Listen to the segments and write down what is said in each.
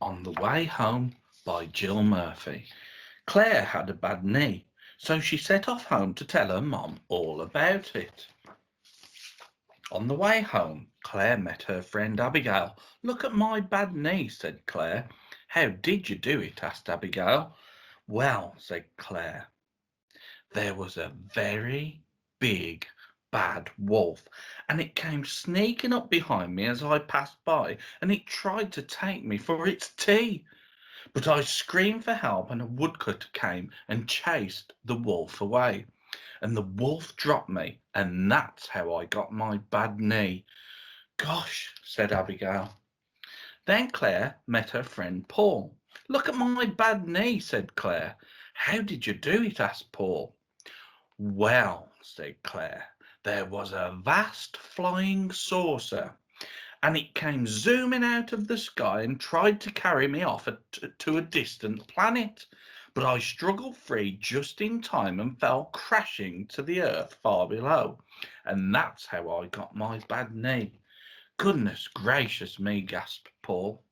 On the Way Home by Jill Murphy. Claire had a bad knee, so she set off home to tell her mom all about it. On the way home, Claire met her friend Abigail. Look at my bad knee, said Claire. How did you do it? Asked Abigail. Well, said Claire, there was a very big bad wolf, and it came sneaking up behind me as I passed by, and it tried to take me for its tea. But I screamed for help, and a woodcutter came and chased the wolf away. And the wolf dropped me, and that's how I got my bad knee. Gosh, said Abigail. Then Claire met her friend Paul. Look at my bad knee, said Claire. How did you do it? Asked Paul. Well, said Claire, there was a vast flying saucer, and it came zooming out of the sky and tried to carry me off to a distant planet. But I struggled free just in time and fell crashing to the earth far below. And that's how I got my bad knee. Goodness gracious me, gasped Paul.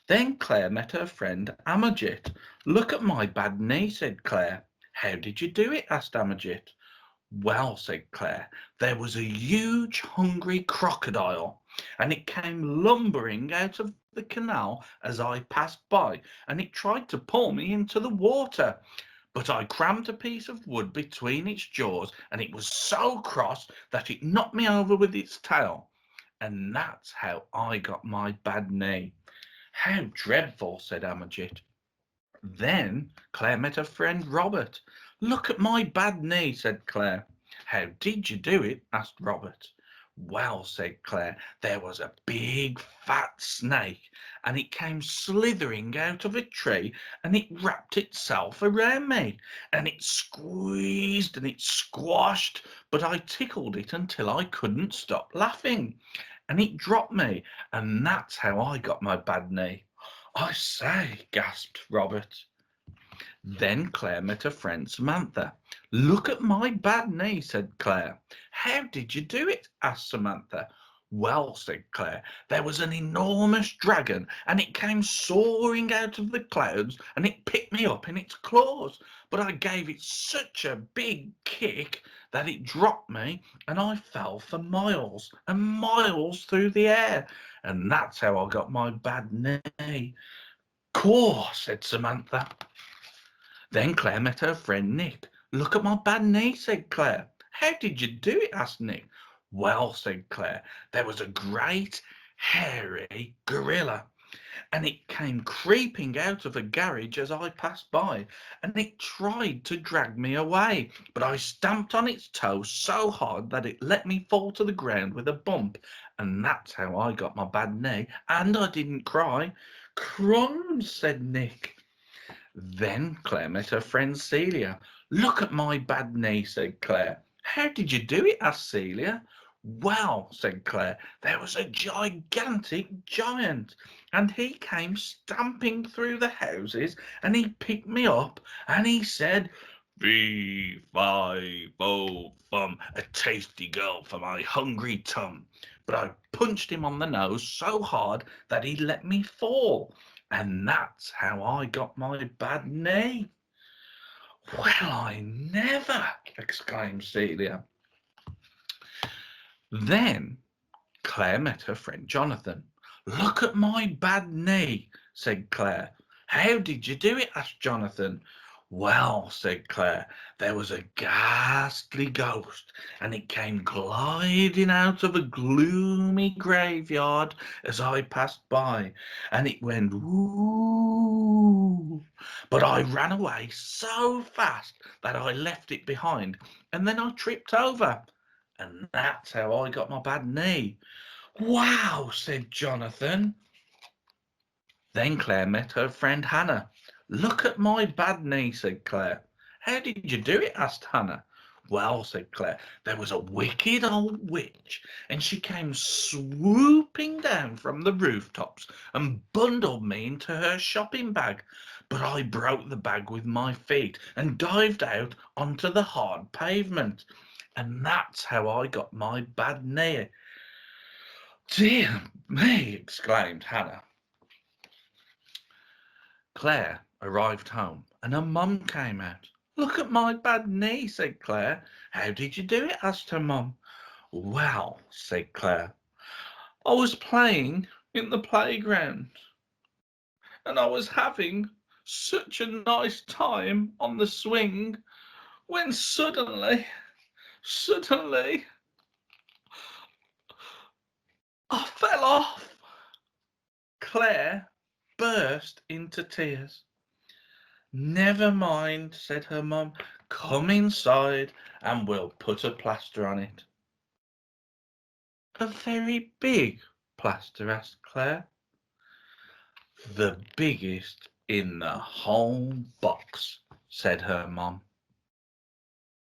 Then Claire met her friend Amajit. Look at my bad knee, said Claire. How did you do it? Asked Amajit. Well, said Claire, there was a huge hungry crocodile, and it came lumbering out of the canal as I passed by, and it tried to pull me into the water. But I crammed a piece of wood between its jaws, and it was so cross that it knocked me over with its tail. And that's how I got my bad knee. How dreadful, said Amajit. Then Claire met her friend Robert. Look at my bad knee, said Claire. How did you do it? Asked Robert. Well, said Claire, there was a big fat snake, and it came slithering out of a tree, and it wrapped itself around me, and it squeezed and it squashed, but I tickled it until I couldn't stop laughing, and it dropped me, and that's how I got my bad knee. I say, gasped Robert. Then Claire met her friend Samantha. Look at my bad knee, said Claire. How did you do it? Asked Samantha. Well, said Claire, there was an enormous dragon, and it came soaring out of the clouds, and it picked me up in its claws. But I gave it such a big kick that it dropped me, and I fell for miles and miles through the air. And that's how I got my bad knee. Caw, said Samantha. Then Claire met her friend Nick. Look at my bad knee, said Claire. How did you do it? Asked Nick. Well, said Claire, there was a great hairy gorilla, and it came creeping out of a garage as I passed by, and it tried to drag me away, but I stamped on its toe so hard that it let me fall to the ground with a bump, and that's how I got my bad knee, and I didn't cry. Crumbs, said Nick. Then Claire met her friend Celia. Look at my bad knee, said Claire. How did you do it? Asked Celia. Well, said Claire, there was a gigantic giant, and he came stamping through the houses, and he picked me up, and he said, Fee, fi, fo, fum, a tasty girl for my hungry tum. But I punched him on the nose so hard that he let me fall, and that's how I got my bad knee. Well, I never, exclaimed Celia. Then Claire met her friend Jonathan. Look at my bad knee, said Claire. How did you do it? Asked Jonathan. Well, said Claire, there was a ghastly ghost, and it came gliding out of a gloomy graveyard as I passed by, and it went whoo. But I ran away so fast that I left it behind, and then I tripped over, and that's how I got my bad knee. Wow, said Jonathan. Then Claire met her friend Hannah. Look at my bad knee, said Claire. How did you do it? Asked Hannah. Well, said Claire, there was a wicked old witch, and she came swooping down from the rooftops and bundled me into her shopping bag. But I broke the bag with my feet and dived out onto the hard pavement. And that's how I got my bad knee. Dear me, exclaimed Hannah. Claire arrived home and her mum came out. "Look at my bad knee," said Claire. "How did you do it?" asked her mum. "Well," said Claire, "I was playing in the playground and I was having such a nice time on the swing when suddenly, I fell off." Claire burst into tears. "Never mind," said her mum. "Come inside and we'll put a plaster on it." "A very big plaster?" asked Claire. "The biggest in the whole box," said her mum.